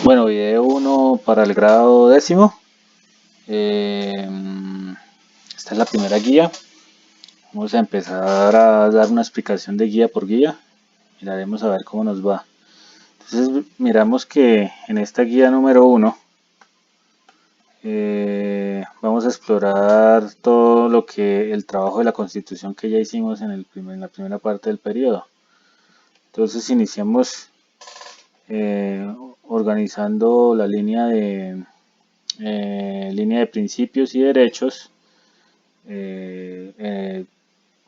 Bueno, video 1 para el grado 10º. Esta es la primera guía. Vamos a empezar a dar una explicación de guía por guía. Miraremos a ver cómo nos va. Entonces miramos que en esta guía número 1 vamos a explorar todo lo que el trabajo de la Constitución que ya hicimos en la primera parte del periodo. Entonces iniciamos organizando la línea de principios y derechos,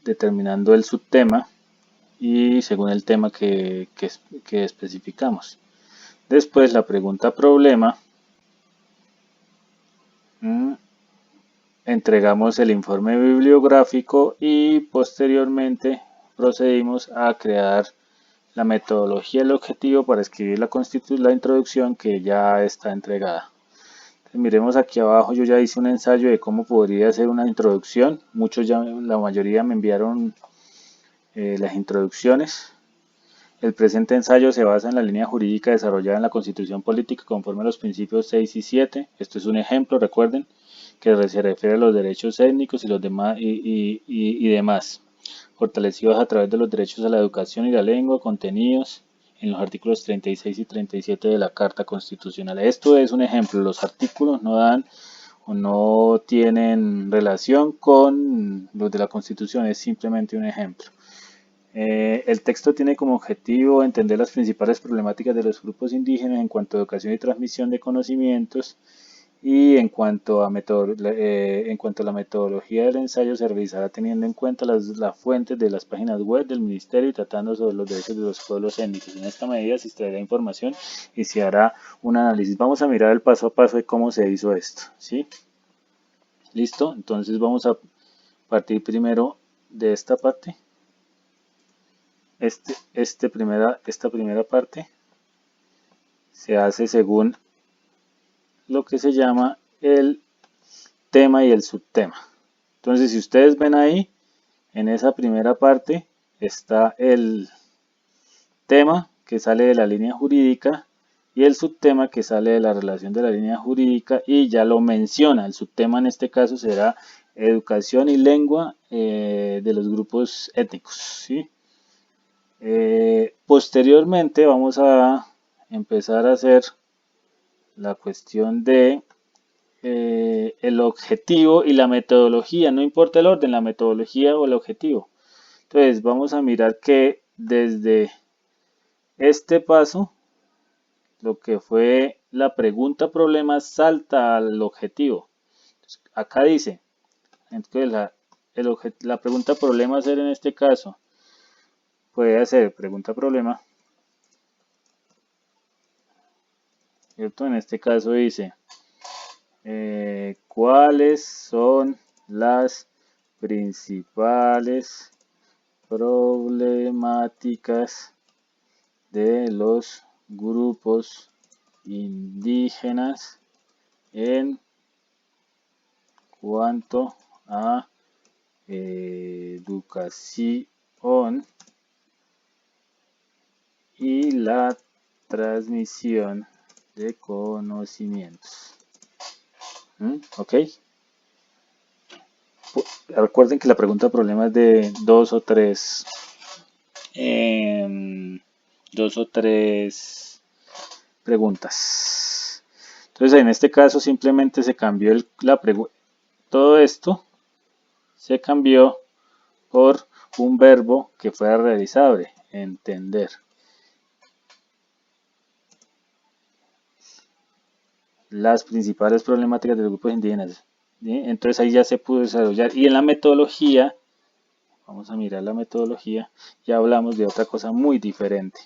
determinando el subtema y según el tema que especificamos. Después la pregunta problema, entregamos el informe bibliográfico y posteriormente procedimos a crear la metodología y el objetivo para escribir la introducción que ya está entregada. Entonces, miremos aquí abajo, yo ya hice un ensayo de cómo podría ser una introducción. La mayoría me enviaron las introducciones. El presente ensayo se basa en la línea jurídica desarrollada en la Constitución Política conforme a los principios 6 y 7. Esto es un ejemplo, recuerden, que se refiere a los derechos étnicos y los demás y demás, fortalecidos a través de los derechos a la educación y la lengua, contenidos en los artículos 36 y 37 de la Carta Constitucional. Esto es un ejemplo, los artículos no dan o no tienen relación con los de la Constitución, es simplemente un ejemplo. El texto tiene como objetivo entender las principales problemáticas de los grupos indígenas en cuanto a educación y transmisión de conocimientos, y en cuanto a la metodología del ensayo se realizará teniendo en cuenta las fuentes de las páginas web del Ministerio y tratando sobre los derechos de los pueblos étnicos. En esta medida se extraerá información y se hará un análisis. Vamos a mirar el paso a paso de cómo se hizo esto, ¿sí? ¿Listo? Entonces vamos a partir primero de esta parte. Esta primera parte se hace según lo que se llama el tema y el subtema. Entonces, si ustedes ven ahí, en esa primera parte está el tema que sale de la línea jurídica y el subtema que sale de la relación de la línea jurídica, y ya lo menciona. El subtema en este caso será educación y lengua de los grupos étnicos, ¿sí? Posteriormente vamos a empezar a hacer la cuestión de el objetivo y la metodología, no importa el orden, la metodología o el objetivo. Entonces vamos a mirar que desde este paso, lo que fue la pregunta problema salta al objetivo. Entonces, acá dice, entonces la pregunta problema ser en este caso puede hacer pregunta problema, ¿cierto? En este caso dice ¿cuáles son las principales problemáticas de los grupos indígenas en cuanto a educación y la transmisión de conocimientos? ¿Ok? Recuerden que la pregunta problema es de dos o tres preguntas. Entonces, en este caso simplemente se cambió todo esto se cambió por un verbo que fuera realizable, entender. Las principales problemáticas de los grupos indígenas, ¿sí? Entonces ahí ya se pudo desarrollar. Y en la metodología, vamos a mirar la metodología, ya hablamos de otra cosa muy diferente,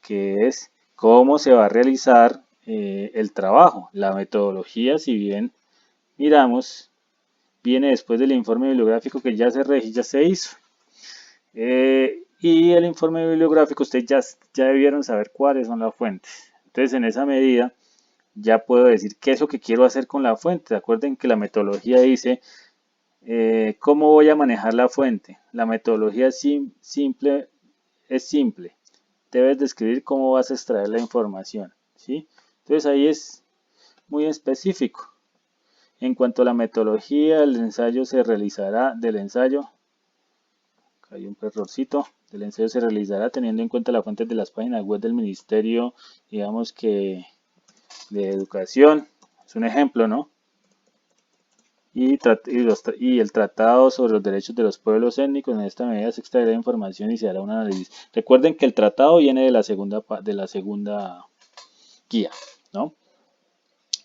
que es cómo se va a realizar el trabajo. La metodología, si bien miramos, viene después del informe bibliográfico que ya se hizo. Y el informe bibliográfico, ustedes ya debieron saber cuáles son las fuentes. Entonces, en esa medida, ya puedo decir qué es lo que quiero hacer con la fuente. Recuerden que la metodología dice cómo voy a manejar la fuente. La metodología es simple. Debes describir cómo vas a extraer la información, ¿sí? Entonces ahí es muy específico. En cuanto a la metodología, el ensayo se realizará del ensayo. Acá hay un errorcito. Del ensayo se realizará teniendo en cuenta las fuentes de las páginas web del Ministerio, digamos que de Educación. Es un ejemplo, ¿no? Y el Tratado sobre los Derechos de los Pueblos Étnicos. En esta medida se extraerá información y se hará un análisis. Recuerden que el tratado viene de la segunda guía, ¿no?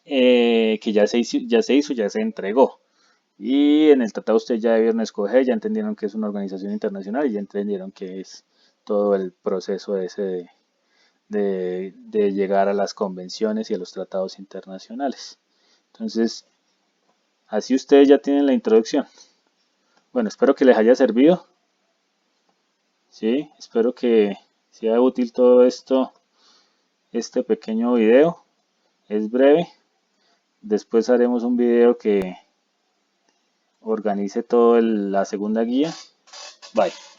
Que ya se entregó. Y en el tratado ustedes ya debieron escoger, ya entendieron que es una organización internacional y ya entendieron que es todo el proceso ese de llegar a las convenciones y a los tratados internacionales. Entonces, así ustedes ya tienen la introducción. Bueno, espero que les haya servido. Sí, espero que sea útil todo esto, este pequeño video. Es breve. Después haremos un video que organice todo la segunda guía. Bye.